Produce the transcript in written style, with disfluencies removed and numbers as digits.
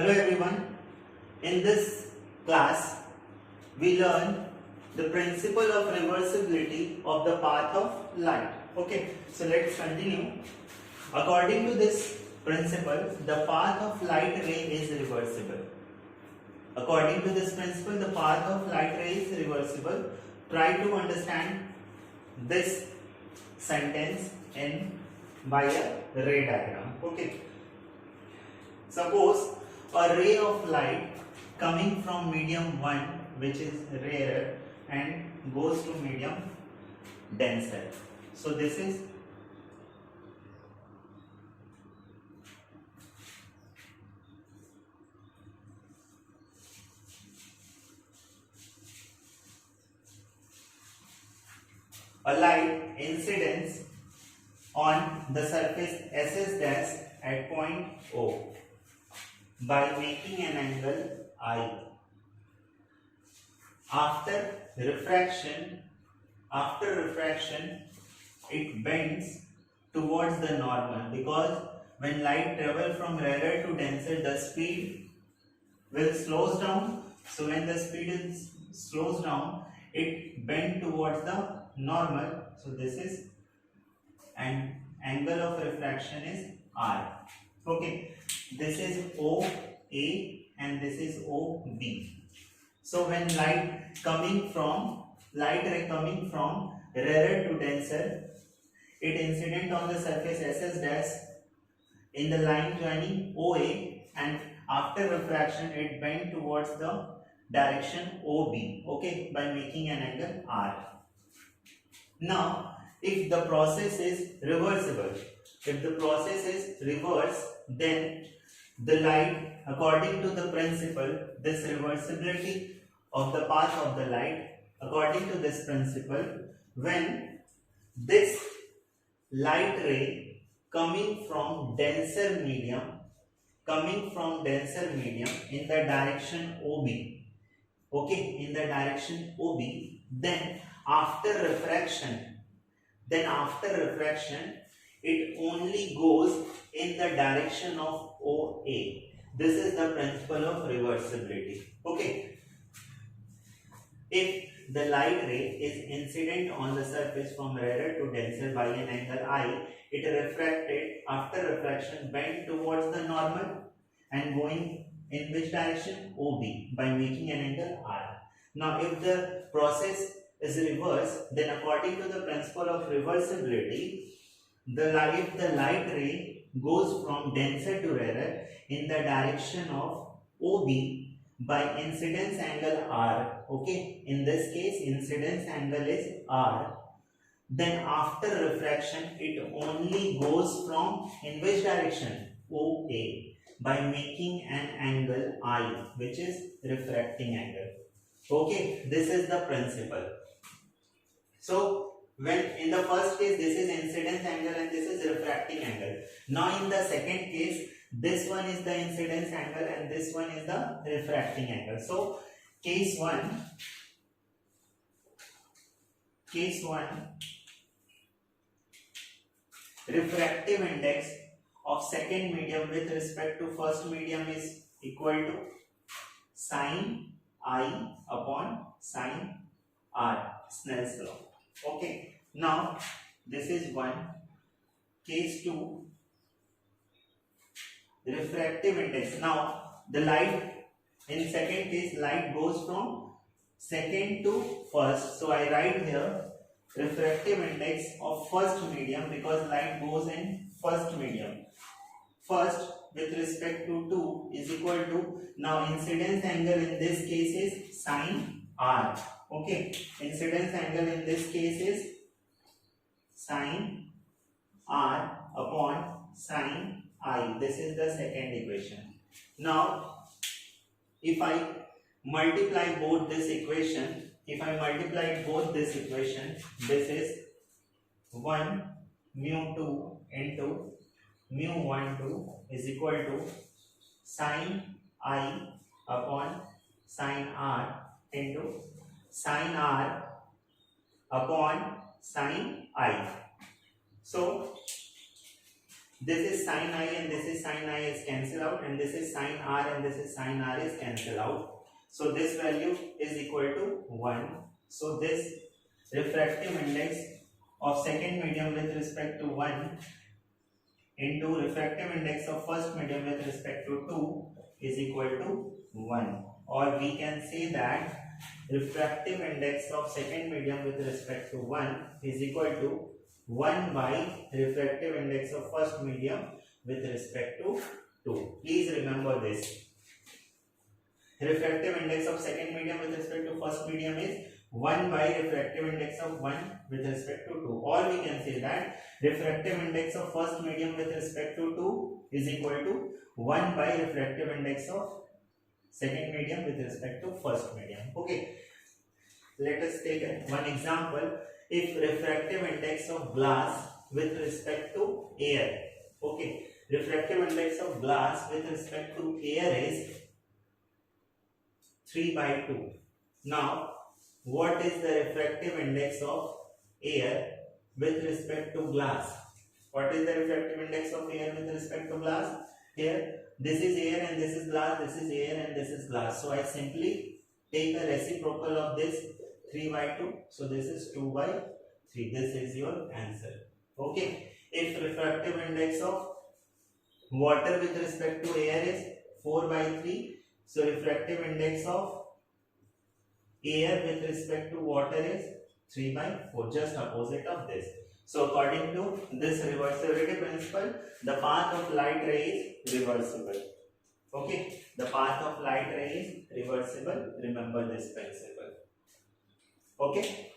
Hello everyone. In this class, we learn the principle of reversibility of the path of light. Okay, so let's continue. According to this principle, the path of light ray is reversible. According to this principle, the path of light ray is reversible. Try to understand this sentence by a ray diagram. Okay. Suppose a ray of light coming from medium 1, which is rarer, and goes to medium denser. So this is a light incidence on the surface SS' at point O by making an angle I. After refraction, it bends towards the normal, because when light travels from rarer to denser, the speed will slows down. So when the speed slows down, it bends towards the normal. So this is an angle of refraction is R. Okay, this is OA and this is OB. So when light ray coming from rarer to denser, it incident on the surface SS' in the line joining OA, and after refraction it bend towards the direction OB, okay, by making an angle R. Now, if the process is reversible, then the light, according to the principle, this reversibility of the path of the light, according to this principle, when this light ray coming from denser medium in the direction OB, okay, in the direction OB, then after refraction it only goes in the direction of OA. This is the principle of reversibility. Okay, if the light ray is incident on the surface from rarer to denser by an angle I, it refracted, after refraction bent towards the normal and going in which direction? OB, by making an angle R. Now if the process is reversed, then according to the principle of reversibility, if the light ray goes from denser to rarer in the direction of OB by incidence angle R, okay, in this case incidence angle is R, then after refraction it only goes from in which direction? OA, by making an angle I, which is refracting angle. Okay, this is the principle. So when in the first case this is incidence angle and this is refracting angle. Now in the second case, this one is the incidence angle and this one is the refracting angle. So case 1, refractive index of second medium with respect to first medium is equal to sin I upon sin R, Snell's law. Okay, now this is 1. Case 2, refractive index. Now the light, in second case, light goes from second to first. So I write here refractive index of first medium, because light goes in first medium. First with respect to 2 is equal to, now incidence angle in this case is sin R. Okay, incidence angle in this case is sin R upon sin I. This is the second equation. Now if I multiply both this equation, this is 1 mu 2 into mu 1 2 is equal to sin I upon sin R into sin R upon sin I. So this is sin I and this is sin I is cancel out, and this is sin R and this is sin R is cancel out. So this value is equal to 1. So this refractive index of second medium with respect to 1 into refractive index of first medium with respect to 2 is equal to 1. Or we can say that refractive index of second medium with respect to 1 is equal to 1 by refractive index of first medium with respect to 2. Please remember this. Refractive index of second medium with respect to first medium is 1 by refractive index of 1 with respect to 2. Or we can say that refractive index of first medium with respect to 2 is equal to 1 by refractive index of second medium with respect to first medium. Okay. Let us take one example. If refractive index of glass with respect to air, okay, refractive index of glass with respect to air is 3 by 2. Now, what is the refractive index of air with respect to glass? What is the refractive index of air with respect to glass? Here, this is air and this is glass, this is air and this is glass. So, I simply take a reciprocal of this 3 by 2. So, this is 2 by 3. This is your answer. Okay. If refractive index of water with respect to air is 4 by 3. So, refractive index of air with respect to water is 3 by 4. Just opposite of this. So, according to this reversibility principle, the path of light ray is reversible. Okay. The path of light ray is reversible. Remember this principle. Okay.